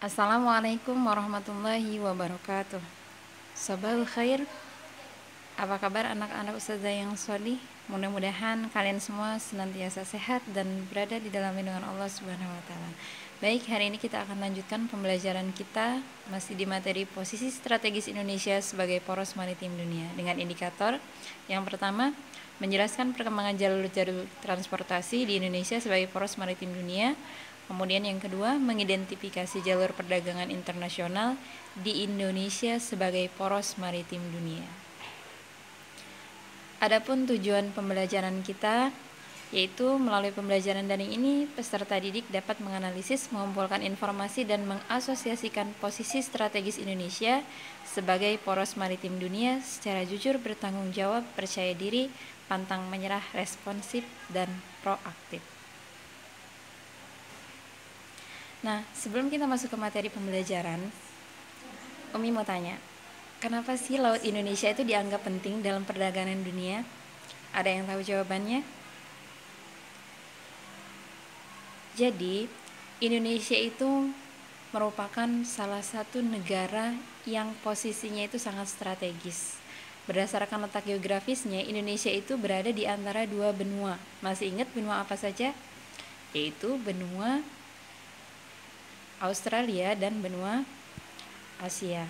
Assalamualaikum warahmatullahi wabarakatuh. Sabahul khair. Apa kabar anak-anak ustazah yang sholih? Mudah-mudahan kalian semua senantiasa sehat dan berada di dalam lindungan Allah Subhanahu wa taala. Baik, hari ini kita akan lanjutkan pembelajaran kita masih di materi posisi strategis Indonesia sebagai poros maritim dunia dengan indikator yang pertama menjelaskan perkembangan jalur-jalur transportasi di Indonesia sebagai poros maritim dunia. Kemudian yang kedua, mengidentifikasi jalur perdagangan internasional di Indonesia sebagai poros maritim dunia. Adapun tujuan pembelajaran kita yaitu melalui pembelajaran daring ini peserta didik dapat menganalisis, mengumpulkan informasi dan mengasosiasikan posisi strategis Indonesia sebagai poros maritim dunia secara jujur, bertanggung jawab, percaya diri, pantang menyerah, responsif, dan proaktif. Nah, sebelum kita masuk ke materi pembelajaran, Umi mau tanya, kenapa sih Laut Indonesia itu dianggap penting dalam perdagangan dunia? Ada yang tahu jawabannya? Jadi, Indonesia itu merupakan salah satu negara yang posisinya itu sangat strategis. Berdasarkan letak geografisnya, Indonesia itu berada di antara dua benua. Masih ingat benua apa saja? Yaitu benua Australia dan benua Asia.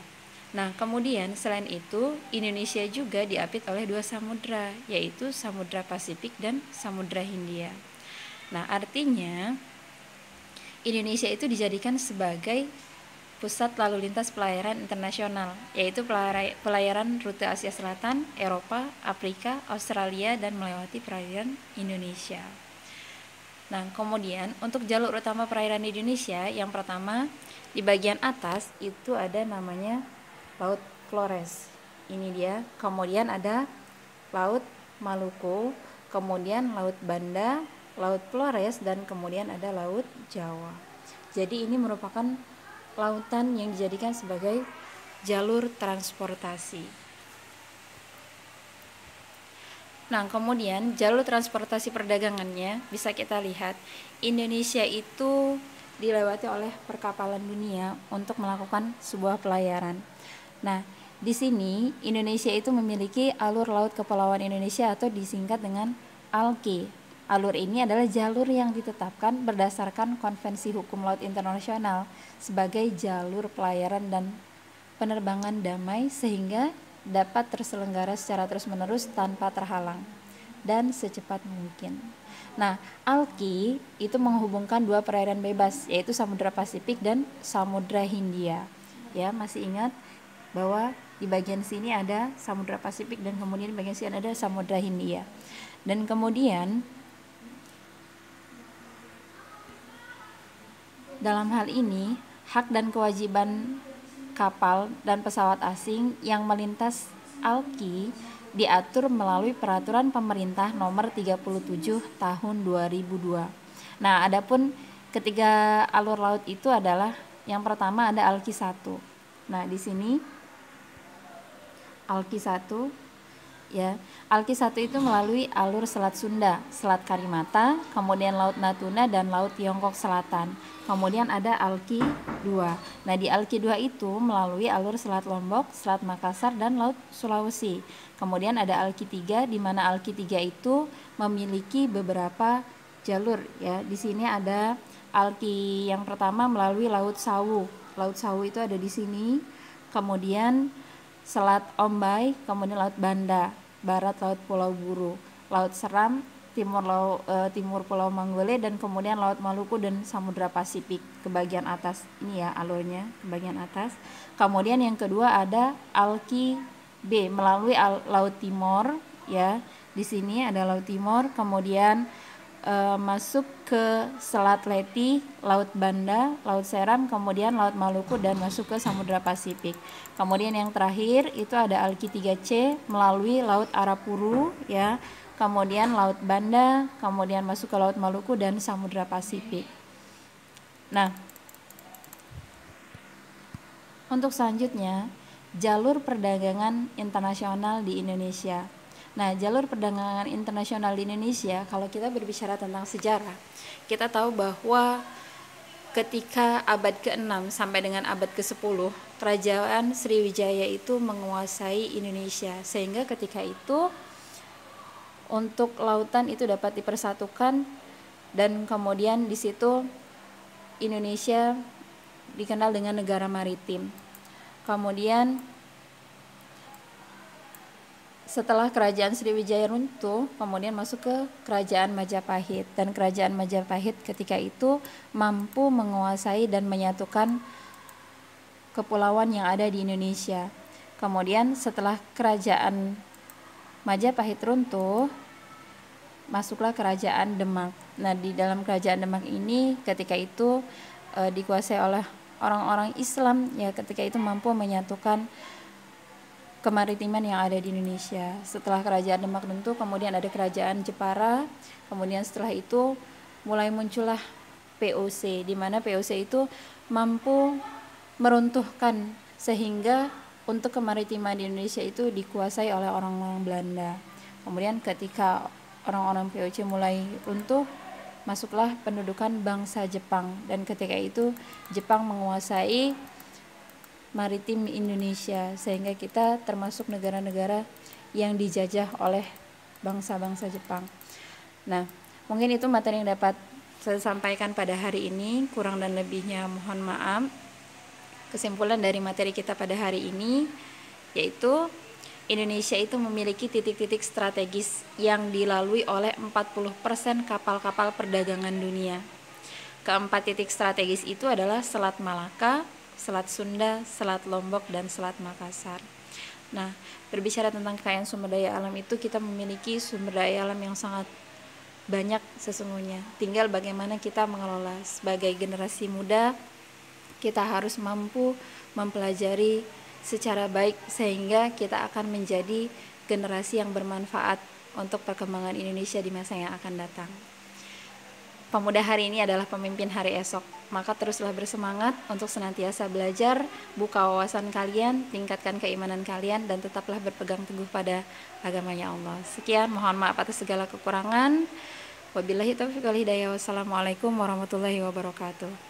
Nah, kemudian selain itu, Indonesia juga diapit oleh dua samudra, yaitu Samudra Pasifik dan Samudra Hindia. Nah, artinya Indonesia itu dijadikan sebagai pusat lalu lintas pelayaran internasional, yaitu pelayaran rute Asia Selatan, Eropa, Afrika, Australia, dan melewati perairan Indonesia. Nah, kemudian untuk jalur utama perairan Indonesia, yang pertama di bagian atas itu ada namanya Laut Flores. Ini dia. Kemudian ada Laut Maluku, kemudian Laut Banda, Laut Flores, dan kemudian ada Laut Jawa. Jadi ini merupakan lautan yang dijadikan sebagai jalur transportasi. Nah, kemudian jalur transportasi perdagangannya bisa kita lihat, Indonesia itu dilewati oleh perkapalan dunia untuk melakukan sebuah pelayaran. Nah, di sini Indonesia itu memiliki alur laut kepulauan Indonesia atau disingkat dengan ALKI. Alur ini adalah jalur yang ditetapkan berdasarkan Konvensi Hukum Laut Internasional sebagai jalur pelayaran dan penerbangan damai sehingga dapat terselenggara secara terus-menerus tanpa terhalang dan secepat mungkin. Nah, ALKI itu menghubungkan dua perairan bebas, yaitu Samudra Pasifik dan Samudra Hindia. Ya, masih ingat bahwa di bagian sini ada Samudra Pasifik dan kemudian di bagian sini ada Samudra Hindia. Dan kemudian dalam hal ini hak dan kewajiban kapal dan pesawat asing yang melintas ALKI diatur melalui peraturan pemerintah nomor 37 tahun 2002. Nah, adapun ketiga alur laut itu adalah yang pertama ada ALKI 1. Nah, di sini ALKI 1 ya. ALKI 1 itu melalui alur Selat Sunda, Selat Karimata, kemudian Laut Natuna dan Laut Tiongkok Selatan. Kemudian ada ALKI 2. Nah, di ALKI 2 itu melalui alur Selat Lombok, Selat Makassar dan Laut Sulawesi. Kemudian ada ALKI 3 di mana ALKI 3 itu memiliki beberapa jalur ya. Di sini ada ALKI yang pertama melalui Laut Sawu. Laut Sawu itu ada di sini. Kemudian Selat Ombai, kemudian Laut Banda, barat Laut Pulau Buru, Laut Seram, timur Pulau Manggole, dan kemudian Laut Maluku dan Samudra Pasifik ke bagian atas. Ini ya alurnya ke bagian atas. Kemudian yang kedua ada ALKI B melalui Laut Timor ya. Di sini ada Laut Timor, kemudian masuk ke Selat Leti, Laut Banda, Laut Seram, kemudian Laut Maluku dan masuk ke Samudra Pasifik. Kemudian yang terakhir itu ada ALKI 3C melalui Laut Arafuru ya. Kemudian Laut Banda, kemudian masuk ke Laut Maluku dan Samudra Pasifik. Nah, untuk selanjutnya jalur perdagangan internasional di Indonesia. Nah, jalur perdagangan internasional di Indonesia, kalau kita berbicara tentang sejarah, kita tahu bahwa ketika abad ke-6 sampai dengan abad ke-10, kerajaan Sriwijaya itu menguasai Indonesia, sehingga ketika itu untuk lautan itu dapat dipersatukan, dan kemudian di situ Indonesia dikenal dengan negara maritim. Kemudian setelah kerajaan Sriwijaya runtuh, kemudian masuk ke kerajaan Majapahit, dan kerajaan Majapahit ketika itu mampu menguasai dan menyatukan kepulauan yang ada di Indonesia. Kemudian setelah kerajaan Majapahit runtuh, masuklah kerajaan Demak. Nah, di dalam kerajaan Demak ini ketika itu dikuasai oleh orang-orang Islam, ya ketika itu mampu menyatukan kemaritiman yang ada di Indonesia. Setelah kerajaan Demak runtuh, kemudian ada kerajaan Jepara. Kemudian setelah itu mulai muncullah POC, di mana POC itu mampu meruntuhkan sehingga untuk kemaritiman di Indonesia itu dikuasai oleh orang-orang Belanda. Kemudian ketika orang-orang POC mulai runtuh, masuklah pendudukan bangsa Jepang, dan ketika itu Jepang menguasai maritim Indonesia, sehingga kita termasuk negara-negara yang dijajah oleh bangsa-bangsa Jepang. Nah, mungkin itu materi yang dapat saya sampaikan pada hari ini, kurang dan lebihnya mohon maaf. Kesimpulan dari materi kita pada hari ini yaitu Indonesia itu memiliki titik-titik strategis yang dilalui oleh 40% kapal-kapal perdagangan dunia. Keempat titik strategis itu adalah Selat Malaka, Selat Sunda, Selat Lombok, dan Selat Makassar. Nah, berbicara tentang kekayaan sumber daya alam itu, kita memiliki sumber daya alam yang sangat banyak sesungguhnya. Tinggal bagaimana kita mengelola. Sebagai generasi muda, kita harus mampu mempelajari secara baik sehingga kita akan menjadi generasi yang bermanfaat untuk perkembangan Indonesia di masa yang akan datang. Pemuda hari ini adalah pemimpin hari esok, maka teruslah bersemangat untuk senantiasa belajar, buka wawasan kalian, tingkatkan keimanan kalian, dan tetaplah berpegang teguh pada agamanya Allah. Sekian, mohon maaf atas segala kekurangan. Wabillahi taufiq wal hidayah. Wassalamualaikum warahmatullahi wabarakatuh.